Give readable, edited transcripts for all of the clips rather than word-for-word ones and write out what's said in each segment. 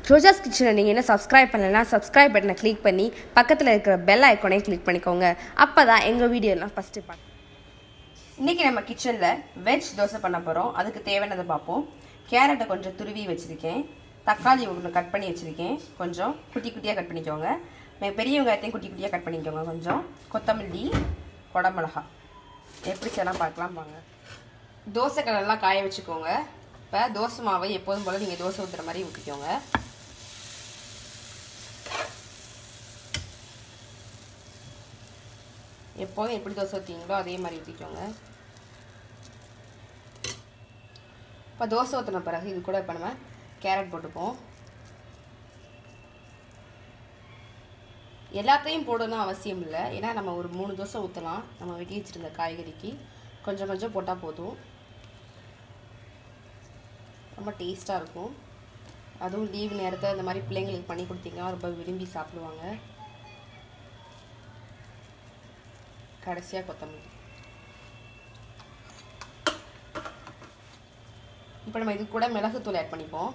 ரோஜாஸ் கிச்சனை நீங்கள் என்ன சப்ஸ்கிரைப் பண்ணலைன்னா சப்ஸ்கிரைப் பட்டனை கிளிக் பண்ணி பக்கத்தில் இருக்கிற பெல் ஐக்கானே கிளிக் பண்ணிக்கோங்க. அப்போ தான் எங்கள் வீடியோலாம் ஃபஸ்ட்டு பார்க்க. இன்றைக்கி நம்ம கிச்சனில் வெஜ் தோசை பண்ண போகிறோம். அதுக்கு தேவையானதை பார்ப்போம். கேரட்டை கொஞ்சம் துருவி வச்சுருக்கேன், தக்காளி ஒன்று கட் பண்ணி வச்சுருக்கேன், கொஞ்சம் குட்டி குட்டியாக கட் பண்ணிக்கோங்க. பெரிய வெங்காயத்தையும் குட்டி குட்டியாக கட் பண்ணிக்கோங்க, கொஞ்சம் கொத்தமல்லி, குடமிளகா. எப்படி செய்யலாம் பார்க்கலாம் வாங்க. தோசை கலர்லாம் காய வச்சுக்கோங்க. இப்போ தோசை மாவை எப்போதும் போல் நீங்கள் தோசை ஊற்றுற மாதிரி ஊற்றிக்கோங்க. எப்போதும் எப்படி தோசை ஊற்றிங்களோ அதே மாதிரி ஊற்றிக்கோங்க. இப்போ தோசை ஊற்றின பிறகு இது கூட இப்போ நம்ம கேரட் போட்டுப்போம். எல்லாத்தையும் போடணும் அவசியம் இல்லை, ஏன்னா நம்ம ஒரு 3 தோசை ஊற்றலாம். நம்ம வெட்டி வச்சுருந்த காய்கறிக்கு கொஞ்சம் கொஞ்சம் போட்டால் போதும், ரொம்ப டேஸ்ட்டாக இருக்கும். அதுவும் லீவ் நேரத்தில் இந்த மாதிரி பிள்ளைங்களுக்கு பண்ணி கொடுத்தீங்கன்னா ரொம்ப விரும்பி சாப்பிடுவாங்க. கடைசியாக கொத்தமல்லி. இப்போ நம்ம இது கூட மிளகுத்தூள் ஆட் பண்ணிப்போம்.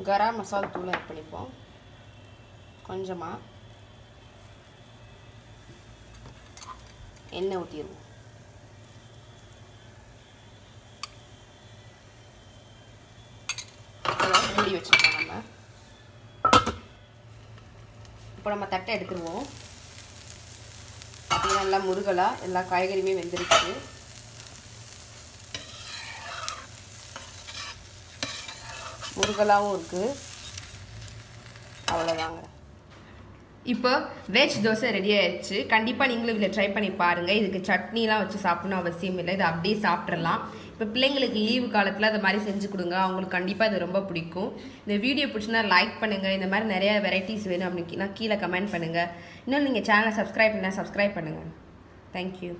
கரம் மசாலா தூள் ஆட் பண்ணிப்போம் கொஞ்சமாக. எண்ணெய் ஊற்றிடுவோம். மூடி வச்சுருக்கோம் நம்ம. இப்போ நம்ம தட்டை எடுத்துருவோம். அப்படியே நல்லா முருகலாக எல்லா காய்கறியுமே வெந்துருச்சு. முருகலாகவும் இருக்குது. அவ்வளோதாங்க. இப்போ வெஜ் தோசை ரெடி ஆயிடுச்சு. கண்டிப்பாக நீங்களும் இதில் ட்ரை பண்ணி பாருங்கள். இதுக்கு சட்னிலாம் வச்சு சாப்பிடணும் அவசியம் இல்லை, இது அப்படியே சாப்பிட்றலாம். இப்போ பிள்ளைங்களுக்கு லீவு காலத்தில் அது மாதிரி செஞ்சு கொடுங்க, அவங்களுக்கு கண்டிப்பாக இது ரொம்ப பிடிக்கும். இந்த வீடியோ பிடிச்சினா லைக் பண்ணுங்கள். இந்த மாதிரி நிறையா வெரைட்டிஸ் வேணும் அப்படின்னா கீழே கமெண்ட் பண்ணுங்கள். இன்னும் நீங்கள் சேனலை சப்ஸ்கிரைப் பண்ணால் சப்ஸ்கிரைப் பண்ணுங்கள். தேங்க்யூ.